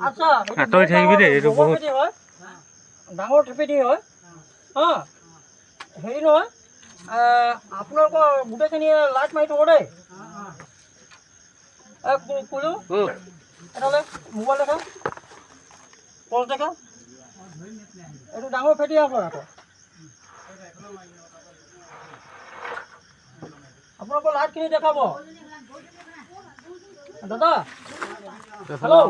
আচ্ছা আঁতৰি থাকিবি দেই, এইটো বহুত ডাঙৰ থেপেটি হয় হা হেৰি নহয় আপোনালোকৰ গোটেইখিনিয়ে লাইট মাৰি থ'ব দেই ক'লো এটালে মোবাইল দেখা টৰ্চ দেখা এইটো ডাঙৰ ফেটি আকৌ আপোনালোকৰ লাইটখিনি দেখাব দাদা হেল্ল'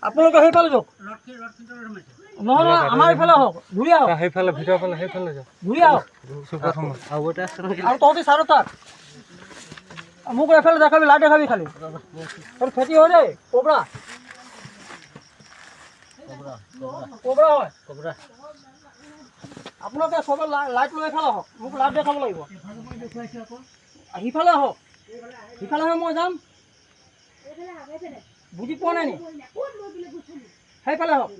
আপোনালোকে সেইফালে যাওক নহয় নহয় আমাৰ এইফালে আহক ঘূৰি আহক সেইফালে ভিতৰৰ ফালে সেইফালে যাওক ঘূৰি আহক আৰু তহঁতি চাৰো তাত মোক এইফালে দেখাবি লাইট দেখাবি খালি খেতি হয় দেই কোবৰা হয় আপোনালোকে চবে লাইট লৈ এইফালে আহক মোক লাইট দেখাব লাগিব সিফালে আহক সিফালেহে মই যাম বুজি পোৱা নাই নি সেইফালে আহক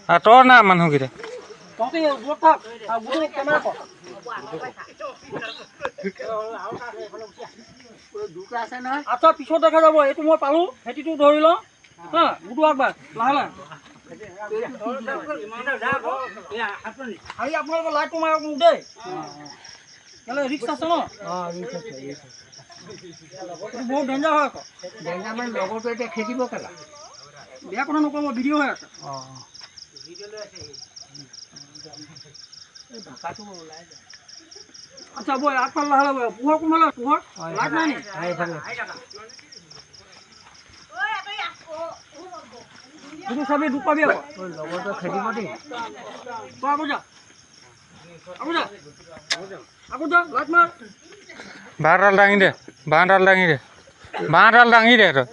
আঁতৰ না মানুহকেইটা আচ্ছা পিছত দেখা যাব এইটো মই পালোঁ খেতিটো ধৰি লওঁ হা গুটো আগবাৰ লাহে লাহে আহি আপোনালোকৰ লাইটটো মাৰক মোক দেই কেলৈ ৰিক্স আছে ন বহুত ডেঞ্জাৰ হয় আকৌ ডেঞ্জাৰ মানে লগৰটো এতিয়া খেদিব কেলা বেয়া কথা নকওঁ মই ভিডিঅ' হৈ আছে আচ্ছা বৈ আগফালে লাহে লাহে পোহৰ কোনফালে পোহৰ লাইট নাই নি সেইটো চাবি দুখ পাবি আকৌ লগৰটো খেদিব দেই তই আকৌ যা লাইট মাৰ বাঁহডাল দাঙি দে বাঁহডাল দাঙি দে তই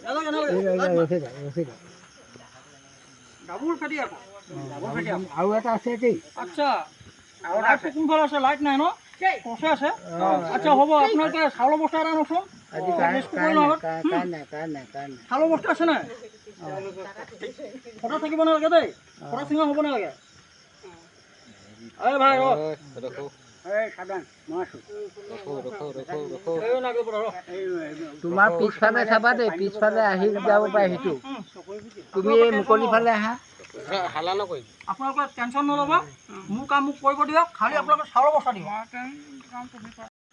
ডাবুল খেতি আকৌ আৰু এটা আছে দেই আচ্ছা লাইটটো কোনফালে আছে লাইট নাই ন কচে আছে আচ্ছা হ'ব আপোনালোকে চাউলৰ বস্তা এটা নচোন চাউলৰ বস্তা আছে নাই ফটা থাকিব নালাগে দেই ফটা চিঙা হ'ব নালাগে এই ভাই তোমাৰ পিছফালে চাবা দেই পিছফালে আহি যাব পাৰে সেইটো তুমি মুকলি ফালে আহা আপোনালোকে টেনশ্যন নল'ব মোৰ কাম মোক কৰিব দিয়ক খালি আপোনালোকে চাউলৰ বস্তা দিয়ক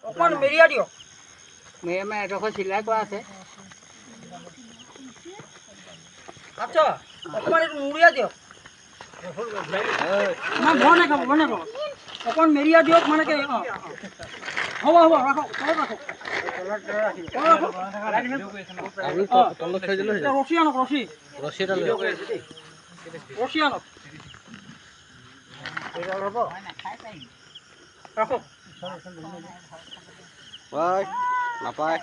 অকণমান মেৰিয়া দিয়ক মেয়ে এডোখৰ চিলাই কৰা আছে আচ্ছা অকণমান এইটো মুৰিয়া দিয়ক নাই ভয় নাখাব অকণমান মেৰিয়া দিয়ক মানে কি হ'ব ৰাখক ৰছী আনক ৰছী আনক ৰাখক নাপায়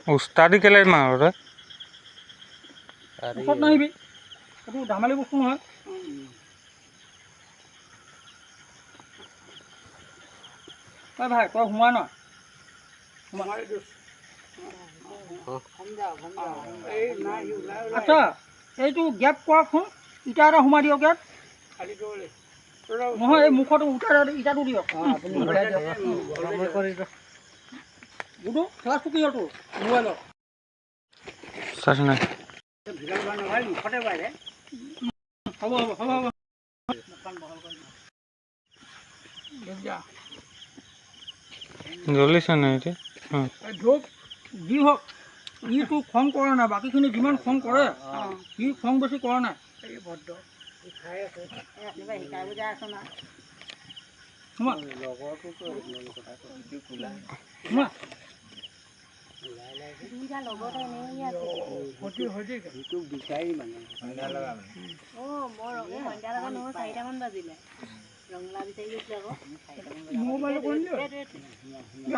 উস্তাদি কেলে মাৰ তই ওচৰত নাহিবি এইটো ধেমালি বস্তু নহয় তই ভাই তই সোমাই ন আচ্ছা এইটো গেপ কৰকচোন ইটা এটা সোমাই দিয়ক ইয়াত নহয় এই মুখতো ইটাটো দিয়ক গুডু ক্লাছটো কি হ'ল তোৰ মোবাইলৰ চাচোন নাই হ'ব জ্বলিছে নাই এতিয়া ধূপ যি হওক ইটো খং কৰা নাই বাকীখিনি যিমান খং কৰে সি খং বেছি কৰা নাই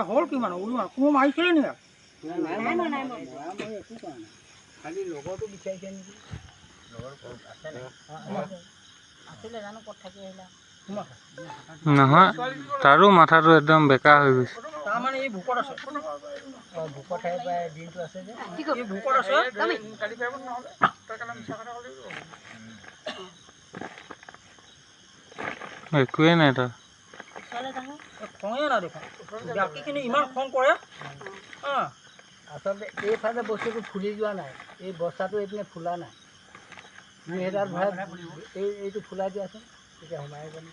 হ'ল কিমান ওলোৱা কোৰ মাৰিছিলে নেকি খালি লগৰটো বিচাৰিছে নেকি আছিলে জানো ক'ত থাকি আহিলা নহয় তাৰো মাথাটো একদম বেকা হৈ গৈছে। তাৰমানে এই ভোকত আছে। ভোকত ঠাই পাই দিনটো আছে যে এই ভোকত আছে। একোৱেই নাই তাৰ। খঙে নাই দেখোন। বাকীখিনি ইমান খং কৰে। আচলতে এইফালে বস্তুটো ফুলি যোৱা নাই, এই বস্তাটো এইপিনে ফুলা নাই। তুমি সেইডাল ভৰাই এইটো ফুলাই দিয়াচোন, তেতিয়া সোমাই গ'ল।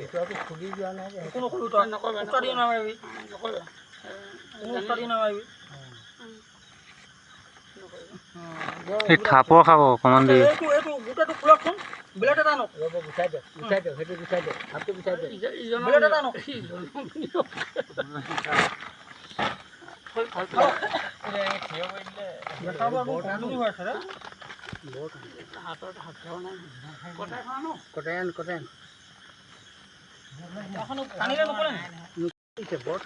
ভিতৰটো ফুলি যোৱা নাই যে কোনো উস্তাদি নামাৰিবি। কোনো উস্তাদি নামাৰিবি। এই খাপৰ খাব অকণমান দেৰি। এইটো গোটেইটো খোলকচোন। ব্লেড এটা আনক। ৰ'ব গুচাই দিয়ক, সেইটো গুচাই দিয়ক, হাতটো গুচাই দিয়ক। ব্লেড এটা আনক। কটাই আন। টানিলে নপৰে নি? বৰ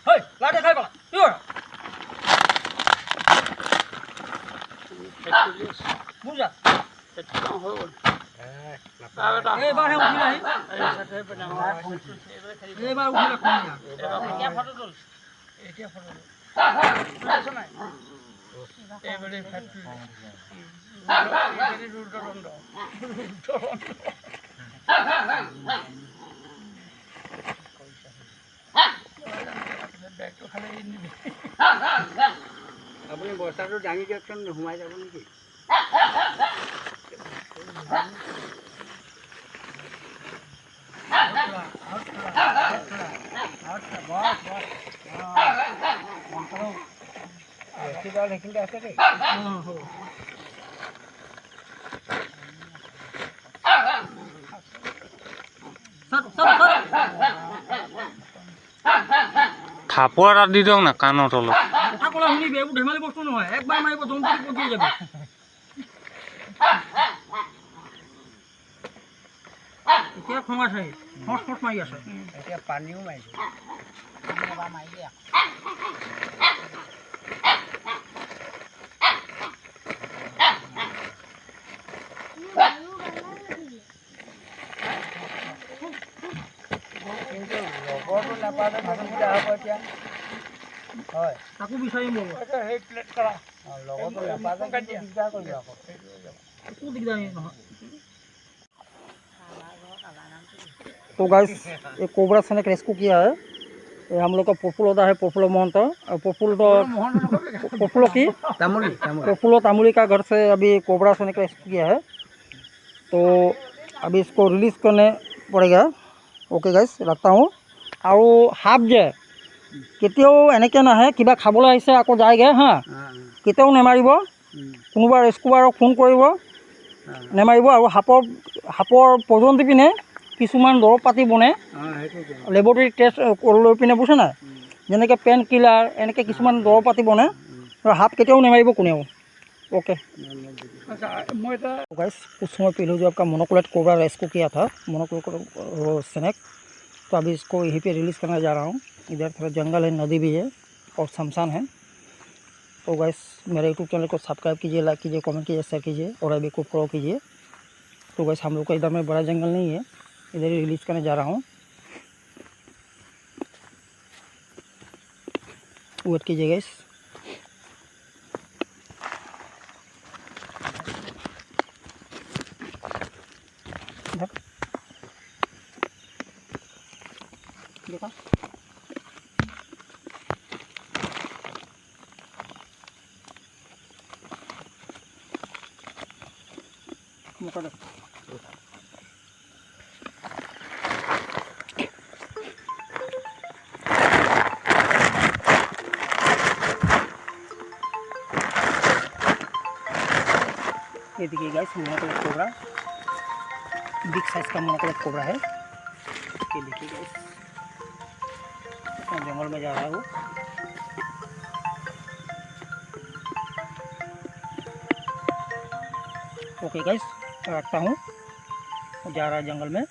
হেই, লাইট দেখাই পালা। কি হয়? বুজা? এইবাৰহে উঠিলে আহি। এইবাৰ উঠিলে খঙীয়া। এতিয়া ফটো তুল। আপুনি বস্তাটো দাঙি দিয়কচোন, সোমাই যাব নেকি? সেইখিনিতে আছে দেই। থাপৰ এটা দি দিয়ক না কাণৰ তলত। কথা ক'লে শুনিবি, এইবোৰ ধেমালি বস্তু নহয়। একবাৰ মাৰিব জন্তু পঠিয়াই যাবি। এতিয়া খং আছে, ফট মাৰি আছে। এতিয়া পানীও মাৰিছে। লগৰটো নাপালে অসুবিধা হ'ব এতিয়া। হয়, তাকো বিচাৰিম বাৰু। লগৰটো নাপালে দিগদাৰ কৰিব আকৌ। একো দিগদাৰ নহয়। तो गाइस ये कोबरा स्नेक रेस्क्यू किया है। ये हम लोग का पॉपुलर है, पॉपुलर महंत और पॉपुलर की पॉपुलर तामुली का घर से अभी कोबरा स्नेक रेस्क्यू किया है। तो अभी इसको रिलीज़ करने पड़ेगा। ओके गाइस, रखता हूँ। और हाफ जे केতিয়াও এনেকৈ নাহে কিবা খাবলৈ আহিছে আকৌ যায়গৈ হা। কেতিয়াও নেমাৰিব। কোনোবা ৰেস্কুৱাৰক ফোন কৰিব, নেমাৰিব। আৰু সাপৰ প্ৰজন দি পিনে কিছুমান দৰৱ পাতি বনে, লেবৰেটৰী টেষ্ট লৈ পিনে বুজিছে নাই, যেনেকৈ পেন কিলাৰ এনেকৈ কিছুমান দৰৱ পাতি বনে। সাপ কেতিয়াও নেমাৰিব কোনেও। ओके गाइस, कुछ समय पहले जो आपका मोनोकोलेट कोबरा रेस्क्यू किया था, मोनोकोलेट स्नेक, तो अभी इसको यहीं पे रिलीज़ करने जा रहा हूँ। इधर थोड़ा जंगल है, नदी भी है और शमशान है। तो गाइस मेरे यूट्यूब चैनल को सब्सक्राइब कीजिए, लाइक कीजिए, कमेंट कीजिए, शेयर कीजिए और अभी को फॉलो कीजिए। तो गाइस हम लोग का इधर में बड़ा जंगल नहीं है, इधर ही रिलीज़ करने जा रहा हूँ। वेट कीजिए गाइस। देखा मुकर ये देखिए गाइस, मोनोकोलेट कोबरा, बिग साइज का मोनोकोलेट कोबरा है। ये देखिए गाइस, जंगल में जा रहा हूँ। ओके गाइस, रखता हूँ, जा रहा है जंगल में।